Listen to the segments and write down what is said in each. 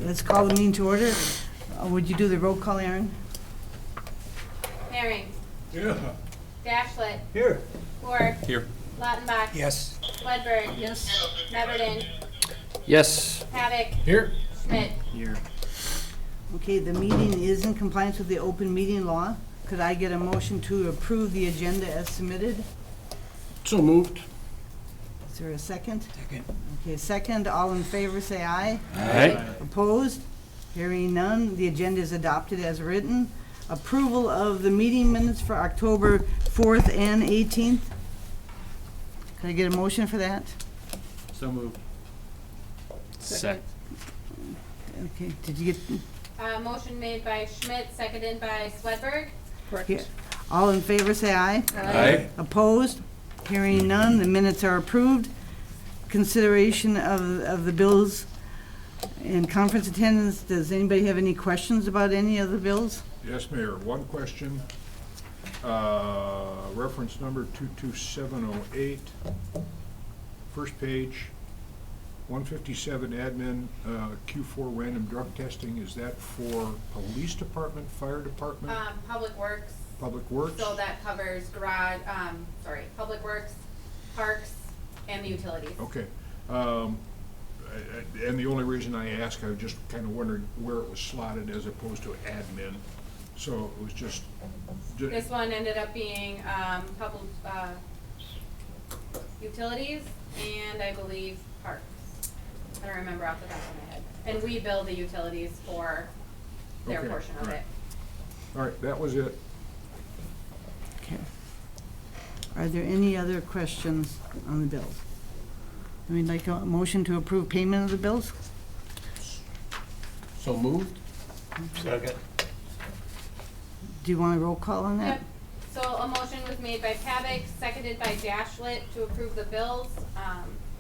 let's call the meeting to order. Would you do the roll call, Aaron? Herring. Yeah. Dashlet. Here. Ford. Here. Lautenbach. Yes. Swedberg. Yes. Meverden. Yes. Havoc. Here. Schmidt. Here. Okay, the meeting is in compliance with the open meeting law. Could I get a motion to approve the agenda as submitted? So moved. Is there a second? Second. Okay, second, all in favor, say aye. Aye. Opposed? Hearing none, the agenda is adopted as written. Approval of the meeting minutes for October 4th and 18th. Can I get a motion for that? So moved. Second. Okay, did you get, Motion made by Schmidt, seconded by Swedberg. yeah. All in favor, say aye. Aye. Opposed? Hearing none, the minutes are approved. Consideration of the bills and conference attendance. Does anybody have any questions about any of the bills? Yes, Mayor. One question. Reference number 22708. First page, 157 admin, Q4 random drug testing. Is that for police department, fire department, Public Works. public works? So that covers garage, Public Works, parks, and the utilities. Okay. And the only reason I ask, I was just kind of wondering where it was slotted as opposed to admin. So it was just. This one ended up being, public, utilities, and I believe parks. I don't remember off the top of my head. And we bill the utilities for their Okay, portion of right. it. All right, that was it. Okay. Are there any other questions on the bills? We'd like a motion to approve payment of the bills? So moved. Second. Do you want a roll call on that? Yep. So a motion was made by Pavic, seconded by Dashlet to approve the bills.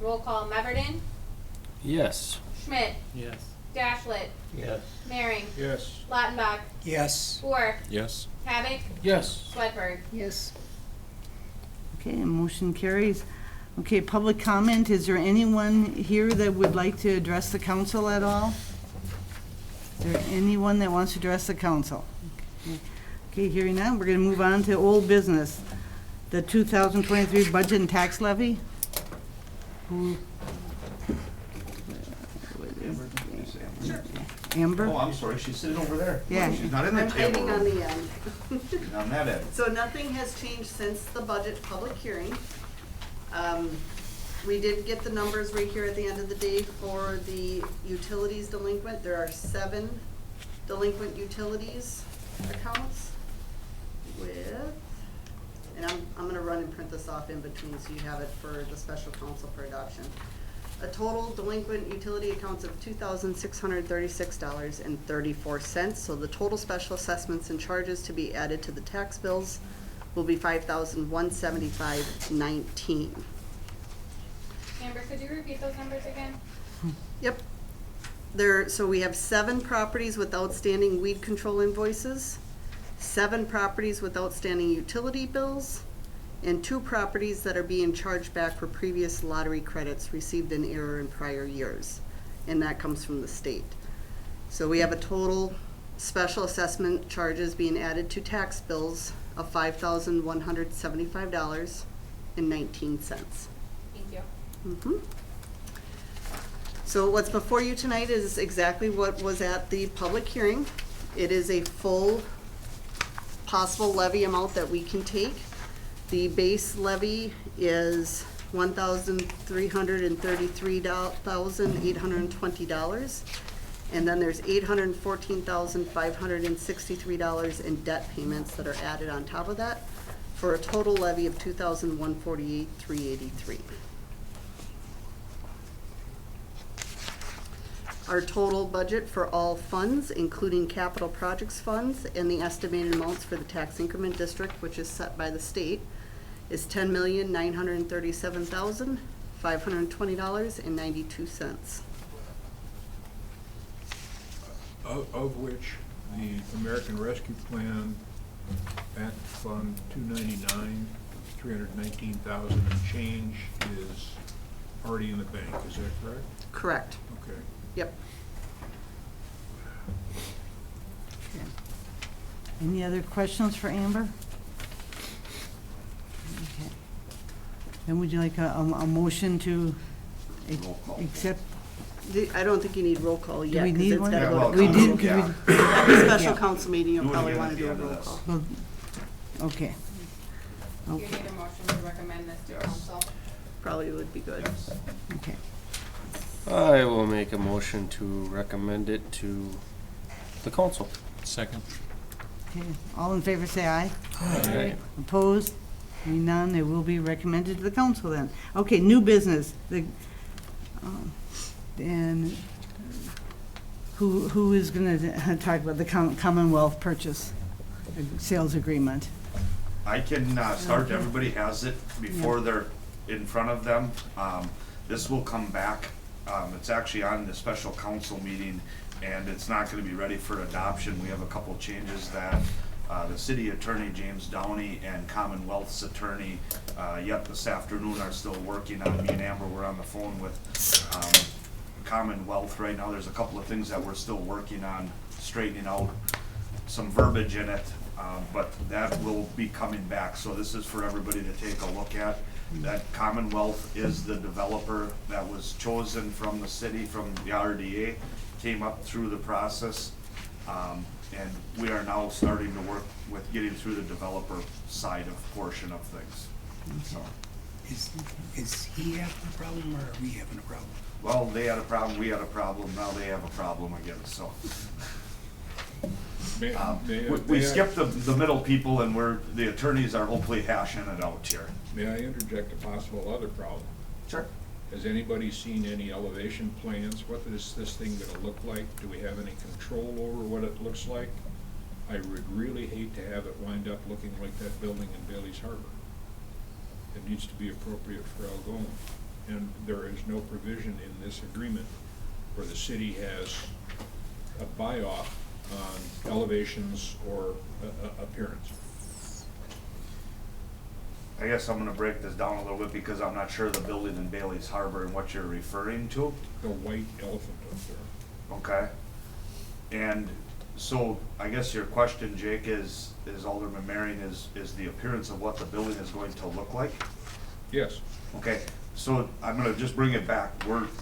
Roll call Meverden, Yes. Schmidt, Yes. Dashlet, Yes. Mehring, Yes. Lautenbach, Yes. Boer, Yes. Pavic, Yes. Swedberg. Yes. Okay, motion carries. Okay, public comment. Is there anyone here that would like to address the council at all? Is there anyone that wants to address the council? Okay, hearing none, we're gonna move on to old business. The 2023 budget and tax levy. Who? Amber? Oh, I'm sorry, she's sitting over there. Yeah. She's not in the I'm hiding table on room. the end. She's on that end. So nothing has changed since the budget public hearing. We did get the numbers right here at the end of the day for the utilities delinquent. There are 7 delinquent utilities accounts with, and I'm gonna run and print this off in between so you have it for the special counsel for adoption. A total delinquent utility accounts of $2,636.34. So the total special assessments and charges to be added to the tax bills will be $5,175.19. Amber, could you repeat those numbers again? Yep. So we have 7 properties with outstanding weed control invoices, 7 properties with outstanding utility bills, and 2 properties that are being charged back for previous lottery credits received in error in prior years. And that comes from the state. So we have a total special assessment charges being added to tax bills of $5,175.19. Thank you. So what's before you tonight is exactly what was at the public hearing. It is a full possible levy amount that we can take. The base levy is $1,333,820. And then there's $814,563 in debt payments that are added on top of that, for a total levy of $2,148,383. Our total budget for all funds, including capital projects funds and the estimated amounts for the tax increment district, which is set by the state, is $10,937,520.92. Of which the American Rescue Plan Act Fund 299, 319,000 and change is already in the bank, is that correct? Correct. Okay. Yep. Any other questions for Amber? Okay. Then would you like a motion to Roll call. accept? I don't think you need roll call yet. we 'cause need it's one? gotta Yeah, go to well, We council. did, Yeah. At the special Yeah. council meeting, you'll Do it probably again wanna at do the a end of roll this. call. well, okay. You Okay, need a motion to recommend this to Yes. council. Probably would be good. Yes. okay. I will make a motion to recommend it to the council. Second. Okay, all in favor, say aye. Aye. Opposed? Hearing none, it will be recommended to the council then. Okay, new business, and who is gonna talk about the Commonwealth purchase sales agreement? I can start, everybody has it before they're in front of them. This will come back, it's actually on the special council meeting, and it's not gonna be ready for adoption. We have a couple changes that the city attorney, James Downey, and Commonwealth's attorney, yet this afternoon are still working on. Me and Amber were on the phone with Commonwealth right now. There's a couple of things that we're still working on, straightening out some verbiage in it, but that will be coming back. So this is for everybody to take a look at. That Commonwealth is the developer that was chosen from the city, from the RDA, came up through the process. And we are now starting to work with getting through the developer side of portion of things. So, Is he having a problem or are we having a problem? well, they had a problem, we had a problem, now they have a problem again, so. May- may- We may I- skipped the middle people and the attorneys are hopefully hashing it out here. May I interject a possible other problem? Sure. Has anybody seen any elevation plans? What is this thing gonna look like? Do we have any control over what it looks like? I would really hate to have it wind up looking like that building in Bailey's Harbor. It needs to be appropriate for Algonah. And there is no provision in this agreement where the city has a buy-off on elevations or appearance. I guess I'm gonna break this down a little bit because I'm not sure the building in Bailey's Harbor and what you're referring to. The white elephant up there. Okay. And so I guess your question, Jake, is Alderman Marion, is the appearance of what the building is going to look like? Yes. Okay, so I'm gonna just bring it back.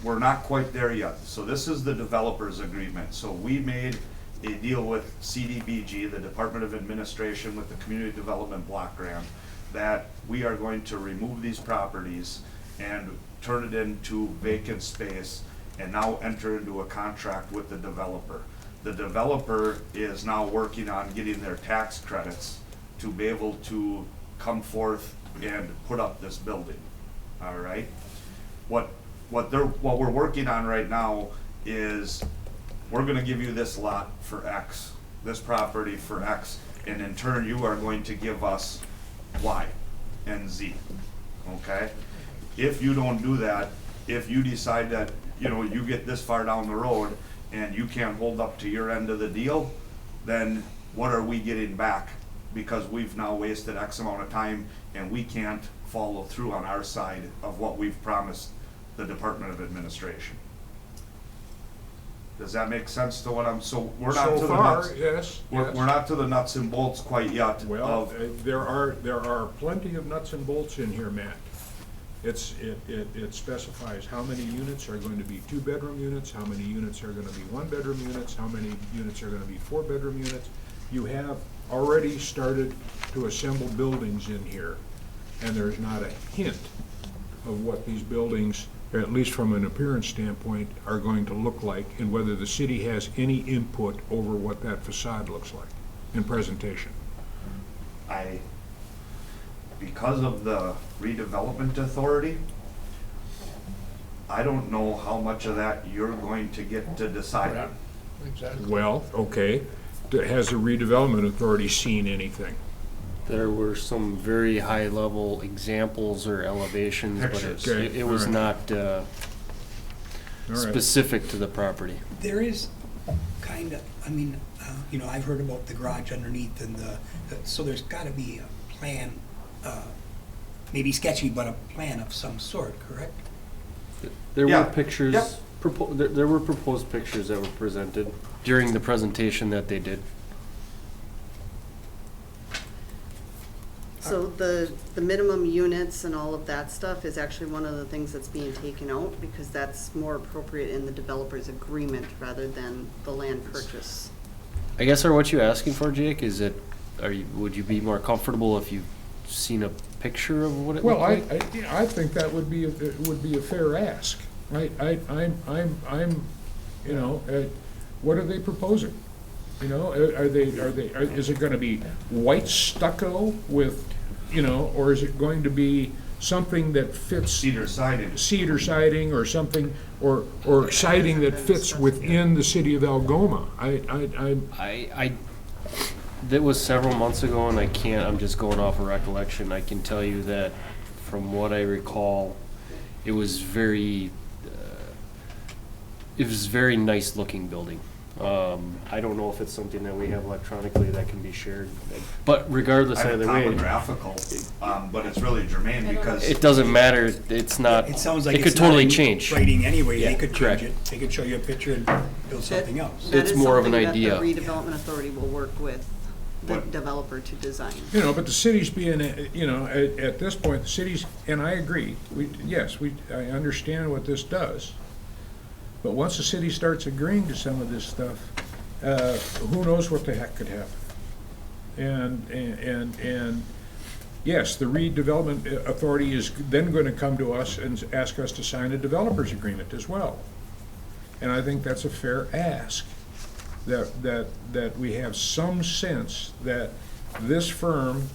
We're not quite there yet. So this is the developer's agreement. So we made a deal with CDBG, the Department of Administration, with the Community Development Block Grant, that we are going to remove these properties and turn it into vacant space and now enter into a contract with the developer. The developer is now working on getting their tax credits to be able to come forth and put up this building, all right? What we're working on right now is, we're gonna give you this lot for X, this property for X, and in turn, you are going to give us Y and Z, okay? If you don't do that, if you decide that, you get this far down the road and you can't hold up to your end of the deal, then what are we getting back? Because we've now wasted X amount of time and we can't follow through on our side of what we've promised the Department of Administration. Does that make sense to what so we're not to So the far, nuts. yes. We're yes. not to the nuts and bolts quite yet Well, of, there are plenty of nuts and bolts in here, Matt. It specifies how many units are going to be two-bedroom units, how many units are gonna be one-bedroom units, how many units are gonna be four-bedroom units. You have already started to assemble buildings in here, and there's not a hint of what these buildings, at least from an appearance standpoint, are going to look like, and whether the city has any input over what that facade looks like in presentation. because of the redevelopment authority, I don't know how much of that you're going to get to decide on. Well, okay, has the redevelopment authority seen anything? There were some very high-level examples or elevations, but Pictures. Okay, it was all right. not All right. specific to the property. There is kind of, I've heard about the garage underneath and so there's gotta be a plan, maybe sketchy, but a plan of some sort, correct? There Yeah, were pictures, yep. there were proposed pictures that were presented during the presentation that they did. So the minimum units and all of that stuff is actually one of the things that's being taken out because that's more appropriate in the developer's agreement rather than the land purchase. I guess, are what you asking for, Jake, is it, would you be more comfortable if you've seen a picture of what it Well, looked like? I think that would be, a fair ask. I'm, you know, what are they proposing? You know, is it gonna be white stucco with, you know, or is it going to be something that fits Cedar siding. cedar siding or something, or siding that fits within the city of Algoma? That was several months ago, and I'm just going off of recollection. I can tell you that from what I recall, it was very nice looking building. I don't know if it's something that we have electronically that can be shared, but regardless I have either way, topographical, but it's really germane because. it doesn't matter. It's not. It sounds like it it's could not totally in change. writing anyway, Yeah, they could correct. change it, they could show you a picture and build something else. That It's is more of an something idea. that the redevelopment authority will work with the What? developer to design. You know, but the city's being, you know, at this point, the city's, and I agree, I understand what this does. But once the city starts agreeing to some of this stuff, who knows what the heck could happen? And yes, the redevelopment authority is then gonna come to us and ask us to sign a developer's agreement as well. And I think that's a fair ask, that we have some sense that this firm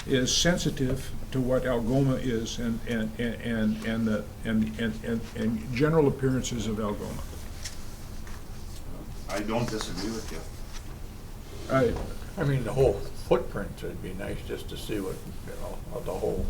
is sensitive to what Algoma is and general appearances of Algoma. I don't disagree with you. I mean, the whole footprint, it'd be nice just to see what, you know, of the whole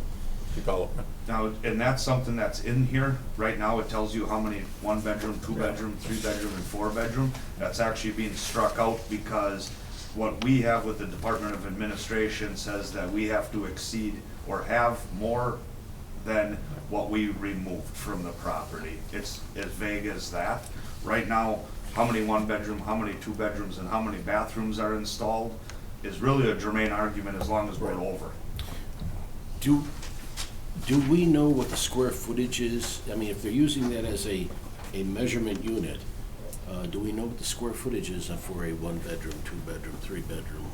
development. Now, and that's something that's in here, right now, it tells you how many 1-bedroom, 2-bedroom, 3-bedroom, and 4-bedroom. That's actually being struck out because what we have with the Department of Administration says that we have to exceed or have more than what we removed from the property. It's as vague as that. Right now, how many 1-bedroom, how many 2-bedrooms, and how many bathrooms are installed is really a germane argument as long as we're over. Do we know what the square footage is? I mean, if they're using that as a measurement unit, do we know what the square footage is for a 1-bedroom, 2-bedroom, 3-bedroom?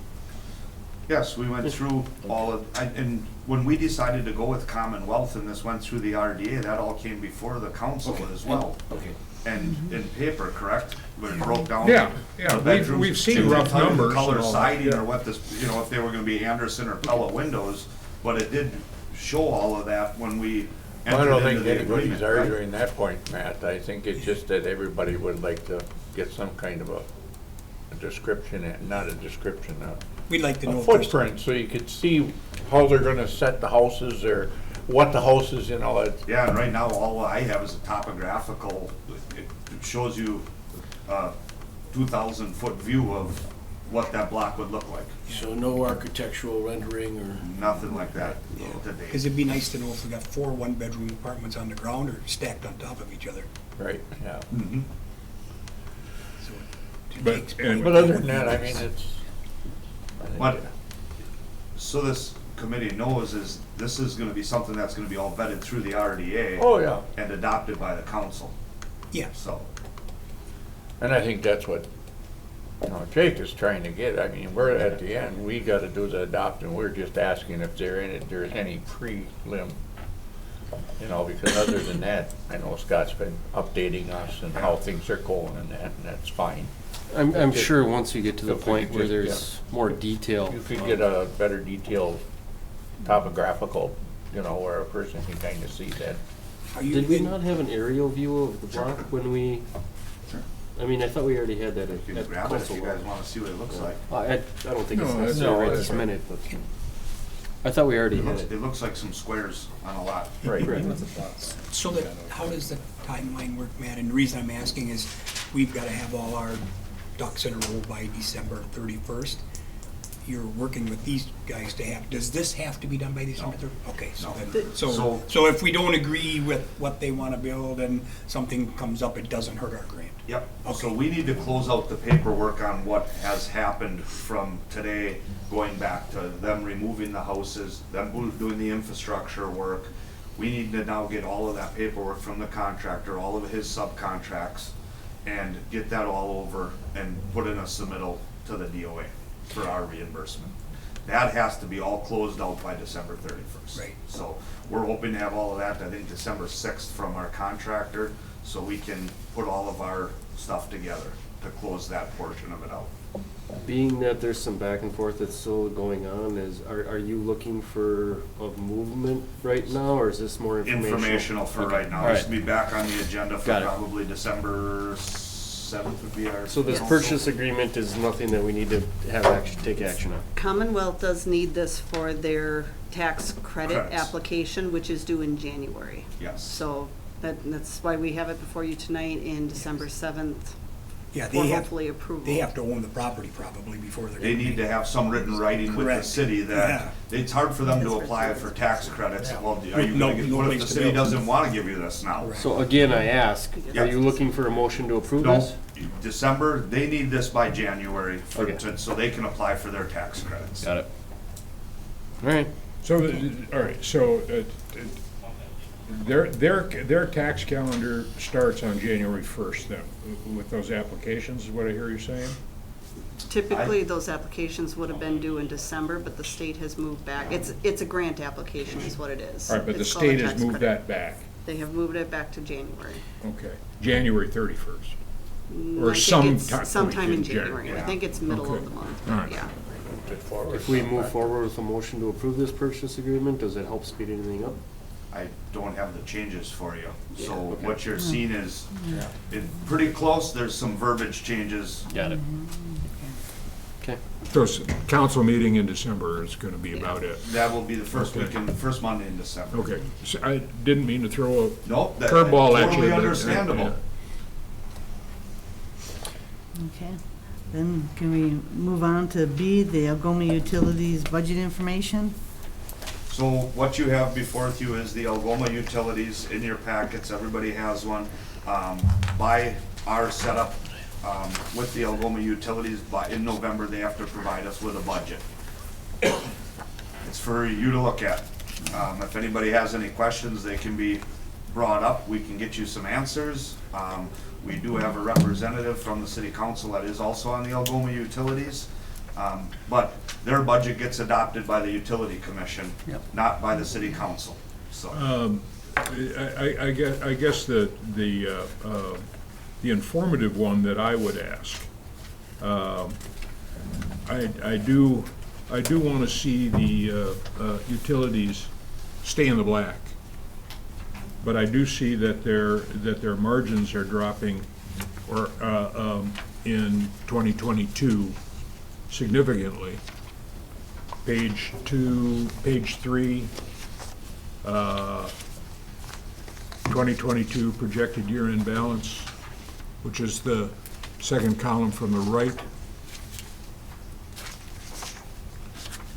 Yes, we went through all of, and when we decided to go with Commonwealth and this went through the RDA, that all came before the council as well. Okay. And in paper, correct? When it broke down. Yeah, the yeah, bedrooms, we've seen it didn't rough tell you the numbers color and all that, siding yeah. or what this, you know, if they were gonna be Anderson or Pella windows, but it did show all of that when we Well, I entered don't into think the anybody's agreement, right? arguing that point, Matt. I think it's just that everybody would like to get some kind of a description, not a description, We'd like to a know first. footprint, so you could see how they're gonna set the houses or what the houses, you know, it. Yeah, and right now, all I have is a topographical, it shows you a 2,000-foot view of what that block would look like. So no architectural rendering or? Nothing like that to date. Because it'd be nice to know if we got 4 1-bedroom apartments on the ground or stacked on top of each other. Right, yeah. Mhm. So to But- Jake's and- point, But other than that, I mean, it's. I think What, so this committee knows is, this is gonna be something that's gonna be all vetted through the RDA Oh, yeah, and adopted by the council, Yes, so. and I think that's what, you know, Jake is trying to get. I mean, we're at the end, we gotta do the adoption, we're just asking if there's any prelim. You know, because other than that, I know Scott's been updating us and how things are going and that's fine. I'm sure once you get to the If we point could where just- there's more detail. You could get a better detailed topographical, you know, where a person can kind of see that. are you, Did we not have an aerial view of the block when we? I mean, I thought we already had that You at can at grab it if council you guys level. wanna see what it looks like. I don't think it's No, that's- necessary No, right that's this right. minute, but I thought we already had it. It looks like some squares on a lot. Right. so that, how does the timeline work, Matt? And the reason I'm asking is, we've gotta have all our ducks in a row by December 31st. you're working with these guys to have, does this have to be done by December 3rd? Okay, so then, So- so if we don't agree with what they wanna build and something comes up, it doesn't hurt our grant. Yep, so Okay. we need to close out the paperwork on what has happened from today, going back to them removing the houses, them doing the infrastructure work. We need to now get all of that paperwork from the contractor, all of his subcontracts, and get that all over and put in a submittal to the DOA for our reimbursement. That has to be all closed out by December 31st. Right. So we're hoping to have all of that, I think, December 6th from our contractor, so we can put all of our stuff together to close that portion of it out. Being that there's some back and forth that's still going on, are you looking for a movement right now, or is this more informational? Informational for Okay, right now. all This will be back on the agenda for Got it. probably December 7th would be our. So this council. purchase agreement is nothing that we need to have action, take action on? Commonwealth does need this for their tax credit Credits. application, which is due in January. Yes. So that's why we have it before you tonight, and December 7th, Yeah, for they have, hopefully approval. they have to own the property probably before they're. They gonna need to make- have some written writing with the Correct. city that, it's hard for them to apply for tax credits. Well, are you No- gonna get, no what if place the to city build. doesn't wanna give you this now? Right. So again, I ask, Yeah. are you looking for a motion to approve No, this? December, they need this by January for, Okay. so they can apply for their tax credits. Got it. All right. So, all right, so their tax calendar starts on January 1st then, with those applications, is what I hear you saying? Typically, those applications would have been due in December, but the state has moved back. It's a grant application is what it is. All right, but the It's called a state has tax moved credit. that back. They have moved it back to January. Okay, January 31st. I Or think some it's point sometime in in January. January. I Yeah. think it's middle Okay. of the month, All right. yeah. If we move forward with a motion to approve this purchase agreement, does it help speed anything up? I don't have the changes for you. So Okay. what you're seeing is, pretty close, there's some verbiage changes. Got it. Okay. So council meeting in December is gonna be about it. That will be the first Okay. weekend, first Monday in December. Okay, so I didn't mean to throw a Nope, that's curveball at you. totally but, understandable. Okay, then can we move on to B, the Algoma Utilities budget information? So what you have before you is the Algoma Utilities in your packets, everybody has one. By our setup, with the Algoma Utilities, in November, they have to provide us with a budget. It's for you to look at. If anybody has any questions, they can be brought up, we can get you some answers. We do have a representative from the city council that is also on the Algoma Utilities. But their budget gets adopted by the utility commission, not by the city council, so. I guess the informative one that I would ask, I do want to see the utilities stay in the black. But I do see that their margins are dropping, or in 2022 significantly. Page 2, page 3, 2022 projected year-end balance, which is the second column from the right.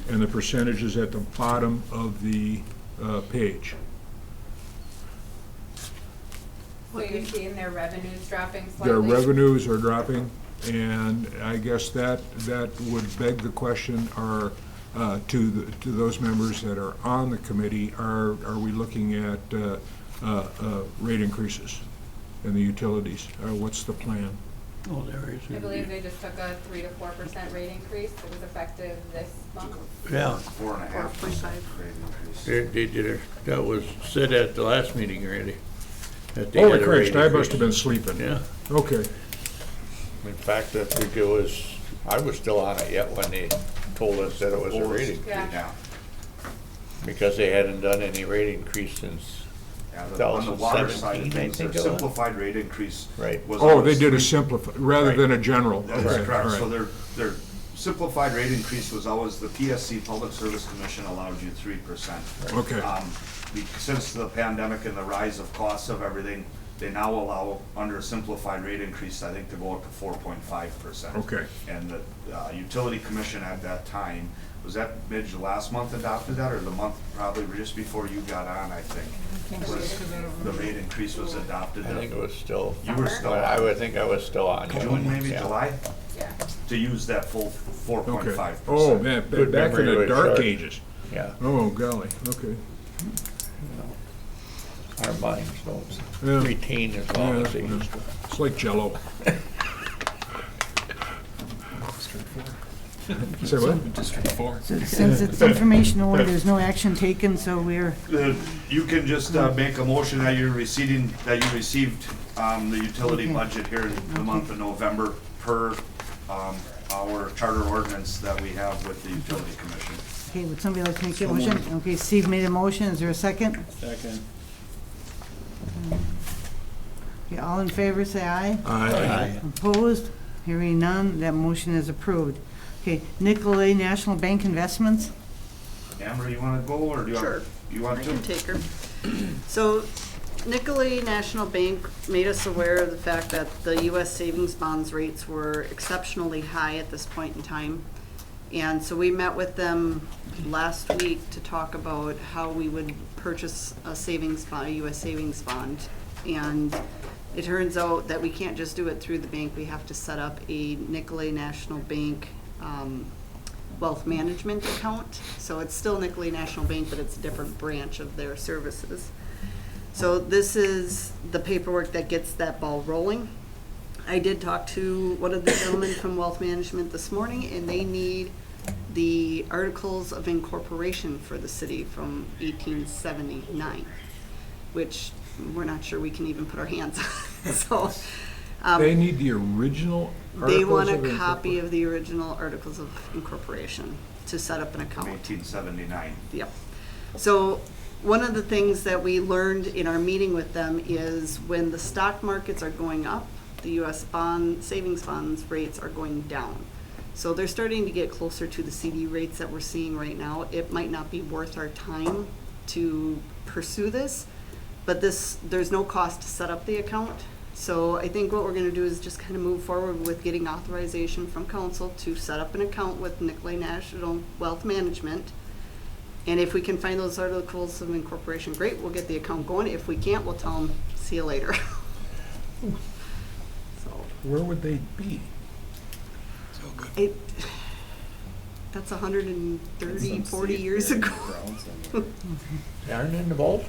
And the percentages at the bottom of the page. So you're seeing their revenues dropping slightly? Their revenues are dropping, and I guess that would beg the question, to those members that are on the committee, are we looking at rate increases in the utilities? What's the plan? Oh, there is. I believe they just took a 3 to 4% rate increase. It was effective this month. Yeah, 4.5% rate increase. they did it, that was said at the last meeting already. that they Holy had a rate Christ, I must have been increase. sleeping. Yeah, Okay, in fact, that we do is, I was still on it yet when they told us that it was a rate increase. Yeah. Because they hadn't done any rate increase since, Yeah, on the water side of 2017, I things, their think it was. simplified rate increase Right. was. oh, they always did a 3. simplified, rather Right. than a general. That's Okay, correct, all so right. their simplified rate increase was always, the PSC, Public Service Commission, allowed you 3%. Okay. Since the pandemic and the rise of costs of everything, They now allow, under a simplified rate increase, I think to go up to 4.5%. Okay. And the utility commission at that time, was that last month adopted that, or the month probably just before you got on, I think? Was the rate increase was adopted? I think it was still. You were still I on. would think I was still on. June, maybe Yeah. July, Yeah. to use that full Okay. 4.5%. Oh, man, Good back in memory the was dark short. ages. Yeah, Oh, golly, okay. our minds don't Yeah. retain as long Yeah, as they yeah. used to. It's like Jello. Say what? District 4. So since it's information only, there's no action taken, so we're, You can just make a motion that you received the utility budget here in the month of November per our charter ordinance that we have with the utility commission. okay, would somebody like to make a motion? Okay, Steve made a motion, is there a second? Second. Okay, all in favor, say aye. Aye. Opposed? Hearing none, that motion is approved. Okay, Nicolay National Bank Investments? Amber, you wanna go, or do you want? Sure. You want I to? can take her. So Nicolay National Bank made us aware of the fact that the US savings bonds rates were exceptionally high at this point in time. And so we met with them last week to talk about how we would purchase a savings bond, a US savings bond. And it turns out that we can't just do it through the bank, we have to set up a Nicolay National Bank wealth management account. So it's still Nicolay National Bank, but it's a different branch of their services. So this is the paperwork that gets that ball rolling. I did talk to one of the gentlemen from Wealth Management this morning, and they need the articles of incorporation for the city from 1879, which we're not sure we can even put our hands on. So They need the original they want articles a of copy of the original articles of incorporation to set up an From account. 1879. Yep. So one of the things that we learned in our meeting with them is when the stock markets are going up, the US savings bonds rates are going down. So they're starting to get closer to the CD rates that we're seeing right now. It might not be worth our time to pursue this, but there's no cost to set up the account. So I think what we're gonna do is just kind of move forward with getting authorization from council to set up an account with Nicolay National Wealth Management. And if we can find those articles of incorporation, great, we'll get the account going. If we can't, we'll tell them, see you later. So, Where would they be? So good. that's 130, 40 years ago. They aren't in the vault?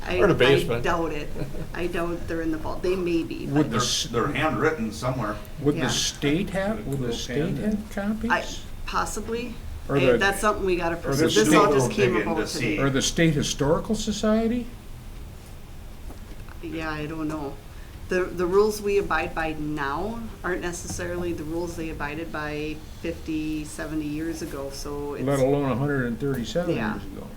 I Or the basement. I doubt it. I doubt they're in the vault. They may be, Would but the s- They're handwritten somewhere. Would Yeah. the state have, would the Little state pen. have copies? possibly. Or the- That's something we gotta pursue. the This all state just will came dig in about to see. today. Or the State Historical Society? Yeah, I don't know. The rules we abide by now aren't necessarily the rules they abided by 50, 70 years ago, so Let it's, alone 137 Yeah. years ago.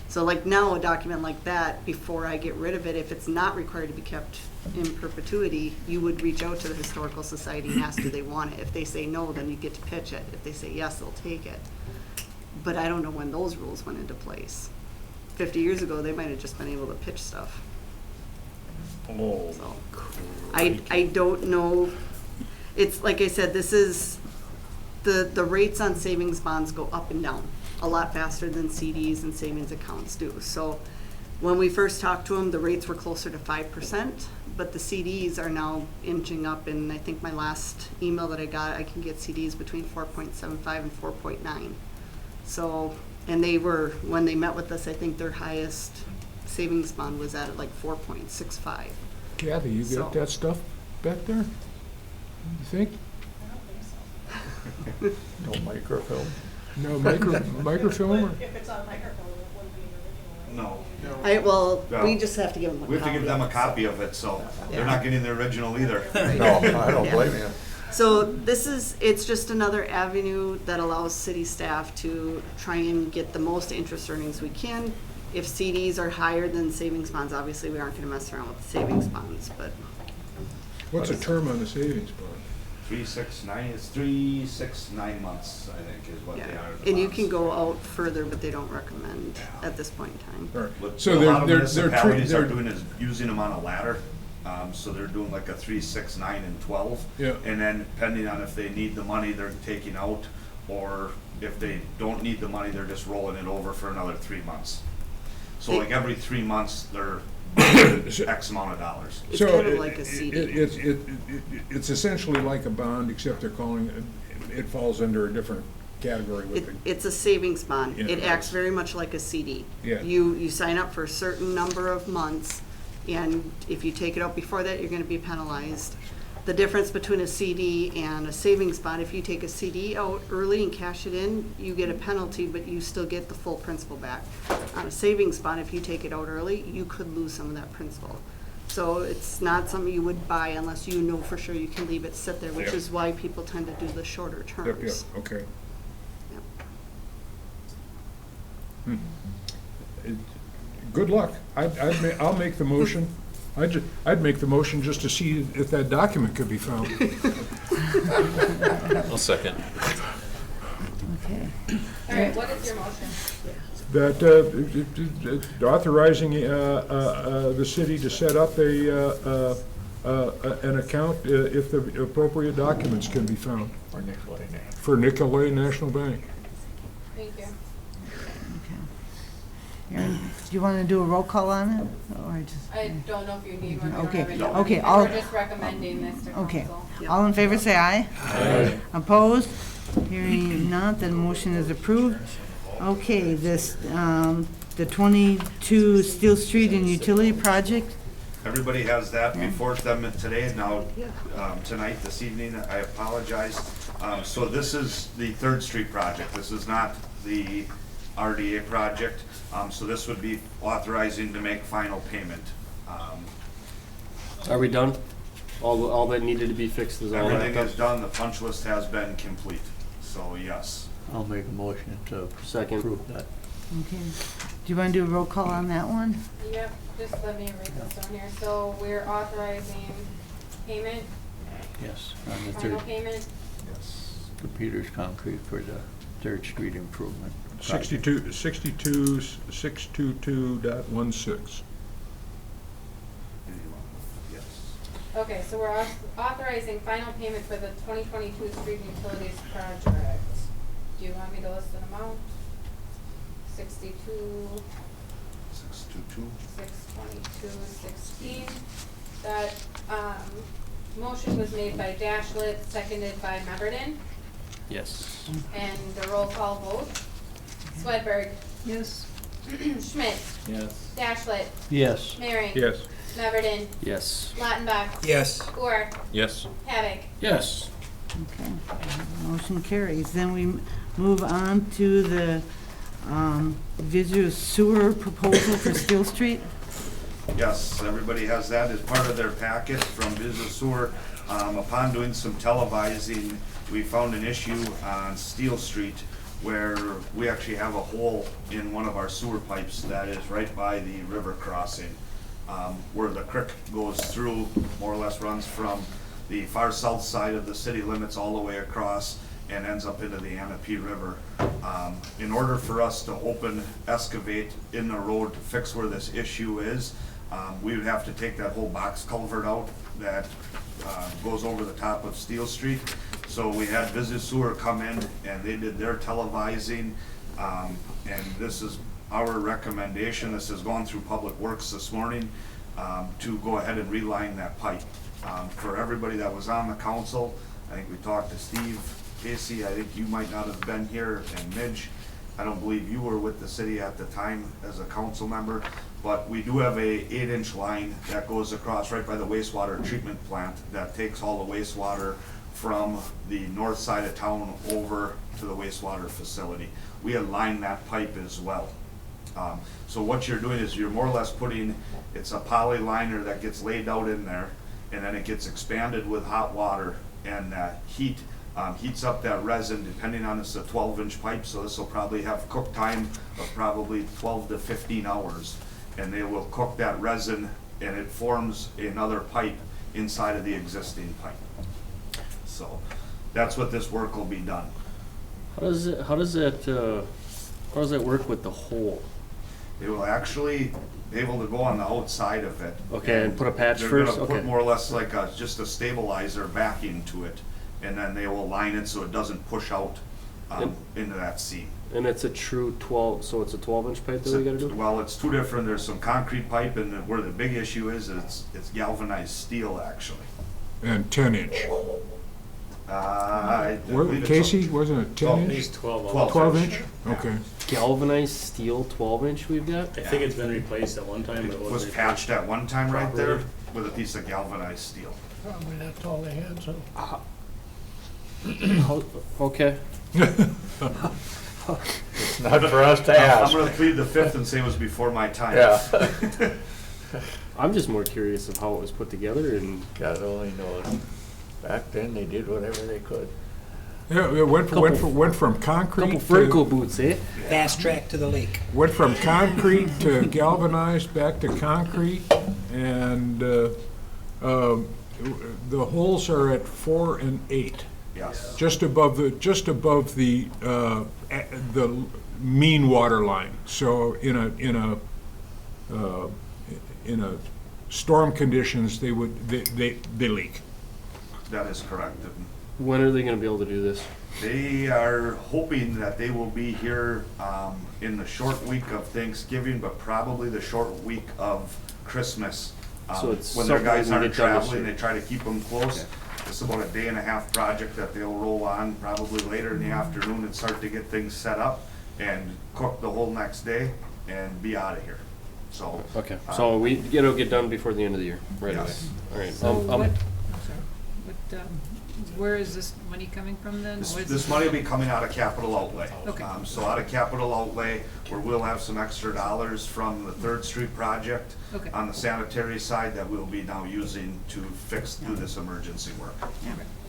so like now, a document like that, before I get rid of it, if it's not required to be kept in perpetuity, you would reach out to the Historical Society and ask, do they want it? If they say no, then you get to pitch it. If they say yes, they'll take it. But I don't know when those rules went into place. 50 years ago, they might have just been able to pitch stuff. Oh. So, I don't know, it's, like I said, this is, the rates on savings bonds go up and down a lot faster than CDs and savings accounts do. So, when we first talked to them, the rates were closer to 5%, but the CDs are now inching up, and I think my last email that I got, I can get CDs between 4.75 and 4.9. So, and they were, when they met with us, I think their highest savings bond was at like 4.65. Kathy, you So- got that stuff back there? You think? No microfilm? No microfilm? or- If it's on microfilm, it wouldn't be an original. No. Well, Yeah. we just have to give them a copy. We have to give them a copy of it, so they're not getting the original either. No, I don't Yeah. blame you. So it's just another avenue that allows city staff to try and get the most interest earnings we can. If CDs are higher than savings bonds, obviously we aren't gonna mess around with the savings bonds, but What's the term on the savings bond? it's 3, 6, 9 months, I think, is what they Yeah, are. the and you bonds. can go out further, but they don't recommend at this point in time. All right. What So a lot of they're municipalities are they're- doing is using them on a ladder. So they're doing like a 3, 6, 9, and 12. Yeah. And then depending on if they need the money, they're taking out, or if they don't need the money, they're just rolling it over for another 3 months. So They- like every 3 months, they're X amount of dollars. It's So kind of it- like a CD. It's essentially like a bond, except they're calling it falls under a different category with the. It's a savings bond. Yeah, It it acts is. very much like a CD. Yeah. You sign up for a certain number of months, and if you take it out before that, you're gonna be penalized. The difference between a CD and a savings bond, if you take a CD out early and cash it in, you get a penalty, but you still get the full principal back. On a savings bond, if you take it out early, you could lose some of that principal. So it's not something you would buy unless you know for sure you can leave it sit there, which Yeah. is why people tend to do the shorter Yep, terms. yep, okay. Yep. Good luck. I'll make the motion. I'd make the motion just to see if that document could be found. I'll second. Okay. All right, what is your motion? That authorizing the city to set up an account if the appropriate documents can be found Or Nicolay National. for Nicolay National Bank. Thank you. Aaron, do you want to do a roll call on it, or just? I don't know if you need one, we don't Okay, have any. okay, We're I'll- just recommending this to Okay, council. all in favor, say aye. Aye. Opposed? Hearing none, then motion is approved. Okay, the 22 Steel Street and Utility Project, Everybody has that before them today, now, tonight, this evening, I apologize. So this is the Third Street project, this is not the RDA project. So this would be authorizing to make final payment. Are we done? All that needed to be fixed is all Everything wrapped is up? done, the punch list has been complete, so yes. I'll make a motion to Second. approve that. okay. Do you want to do a roll call on that one? Yep, just let me read this down here. So we're authorizing payment, Yes, on the final third, payment. Yes. to Peters Concrete for the Third Street improvement. project. 622.16. Yes. Okay, so we're authorizing final payment for the 2022 street utilities project. Do you want me to list an amount? 62, 622. 622, 16. That, motion was made by Dashlet, seconded by Meverden, Yes. and the roll call vote. Swedberg, Yes. Schmidt, Yes. Dashlet, Yes. Mehring. Yes. Meverden, Yes. Lautenbach, Yes. Gore, Yes. Havoc. Yes. Okay, motion carries. Then we move on to the visual sewer proposal for Steel Street. Yes, everybody has that as part of their packet from Business Sewer. Upon doing some televising, we found an issue on Steel Street where we actually have a hole in one of our sewer pipes that is right by the river crossing, where the creek goes through, more or less runs from the far south side of the city limits all the way across and ends up into the Anape River. In order for us to open excavate in the road to fix where this issue is, we would have to take that whole box culvert out that goes over the top of Steel Street. So we had Business Sewer come in and they did their televising, and this is our recommendation. This has gone through Public Works this morning, to go ahead and reline that pipe. For everybody that was on the council, I think we talked to Steve Casey, I think you might not have been here, and Midge. I don't believe you were with the city at the time as a council member, but we do have a 8-inch line that goes across right by the wastewater treatment plant that takes all the wastewater from the north side of town over to the wastewater facility. We had lined that pipe as well. So what you're doing is you're more or less putting, it's a poly liner that gets laid out in there, and then it gets expanded with hot water, and heat heats up that resin, depending on, it's a 12-inch pipe, so this will probably have cook time of probably 12 to 15 hours. And they will cook that resin, and it forms another pipe inside of the existing pipe. So that's what this work will be done. How does that work with the hole? They will actually be able to go on the outside of it. Okay, and put a patch they're first? gonna put Okay. more or less like just a stabilizer back into it, and then they will line it so it doesn't push out into that seam. And it's a true 12, so it's a 12-inch pipe that we gotta do? Well, it's two different, there's some concrete pipe, and where the big issue is, it's galvanized steel, actually. And 10-inch. I believe it's Casey, wasn't it 10-inch? It's 12. 12-inch? Okay. Galvanized steel 12-inch we've got? I think it's been replaced at one time, but It it was wasn't patched at one time right there properly. with a piece of galvanized steel. Probably that's all they had, so. Okay. It's not for us to I'm ask. gonna plead the fifth and say it was before my time. Yeah. I'm just more curious of how it was put together and God only knows. Back then, they did whatever they could. Yeah, it went from concrete couple vertical to, boots, eh? Fast track to the lake. went from concrete to galvanized, back to concrete, and the holes are at 4 and 8, Yes, just above the mean water line. So in a storm conditions, they leak. that is correct. And When are they gonna be able to do this? they are hoping that they will be here in the short week of Thanksgiving, but probably the short week of Christmas. So it's When their something guys we aren't get done this traveling, year. they try to keep them close. It's about a 1.5-day project that they'll roll on probably later in the afternoon and start to get things set up and cook the whole next day and be out of here. So. Okay, so it'll get done before the end of the year, right away. Yes. All right. So what, I'm sorry, where is this money coming from then? What is This money will be coming out of capital outlay. Okay. So out of capital outlay, where we'll have some extra dollars from the Third Street project Okay. on the sanitary side that we'll be now using to do this emergency work.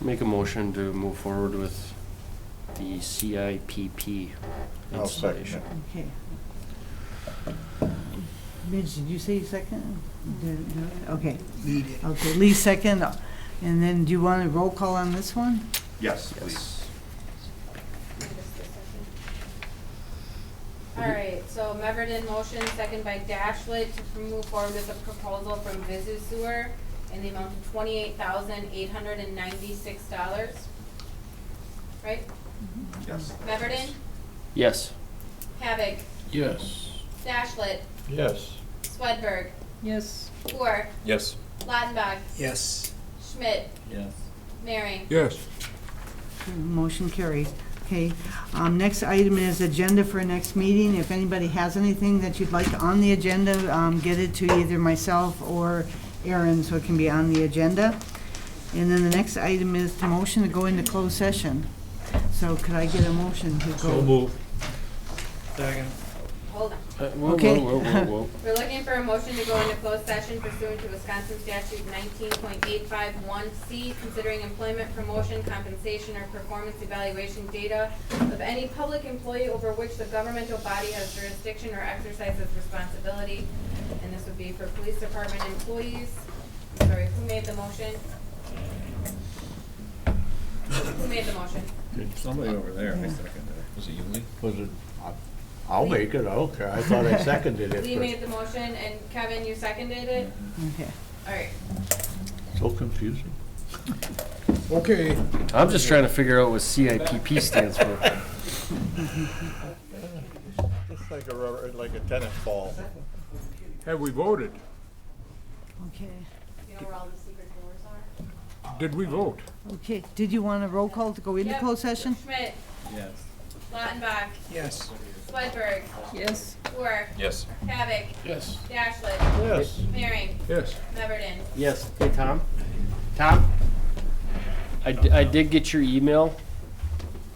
Make a motion to move forward with the CIPP I'll second installation. it. Okay. Midge, did you say second? Okay, Lead it. okay, Lee second, and then do you want a roll call on this one? Yes, please. Alright, so Meverden motion, second by Dashlet to move forward with a proposal from Visu Sewer in the amount of $28,896. Right? Yes. Meverden, Yes. Havoc, Yes. Dashlet, Yes. Swedberg, Yes. Moore, Yes. Lautenbach, Yes. Schmidt, Yes. Mary. Yes. Motion carries. Okay, next item is agenda for next meeting. If anybody has anything that you'd like on the agenda, get it to either myself or Aaron so it can be on the agenda. And then the next item is the motion to go into closed session. So could I get a motion to go? move. Second. Hold on. Whoa, Okay. whoa, whoa, whoa, whoa. We're looking for a motion to go into closed session pursuant to Wisconsin statute 19.851C, considering employment, promotion, compensation, or performance evaluation data of any public employee over which the governmental body has jurisdiction or exercises responsibility. And this would be for police department employees. Sorry, who made the motion? Who made the motion? Somebody over there, I seconded it. Was it you, Lee? Was it, I'll make it, I don't care. I thought I seconded it. Lee but made the motion, and Kevin, you seconded it? Okay. All right. So confusing. Okay. I'm just trying to figure out what CIPP stands for. Just like a rubber, like a tennis ball. Have we voted? Okay. You know where all the secret doors are? Did we vote? Okay, did you want a roll call to go into Yep. closed session? Schmidt, Yes. Lautenbach, Yes. Swedberg, Yes. Moore, Yes. Havoc, Yes. Dashlet, Yes. Mary, Yes. Meverden. Yes. Hey, Tom? Tom? I did get your email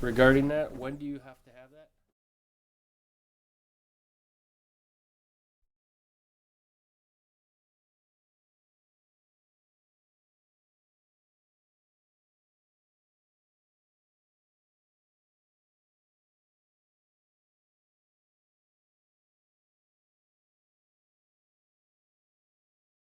regarding that. When do you have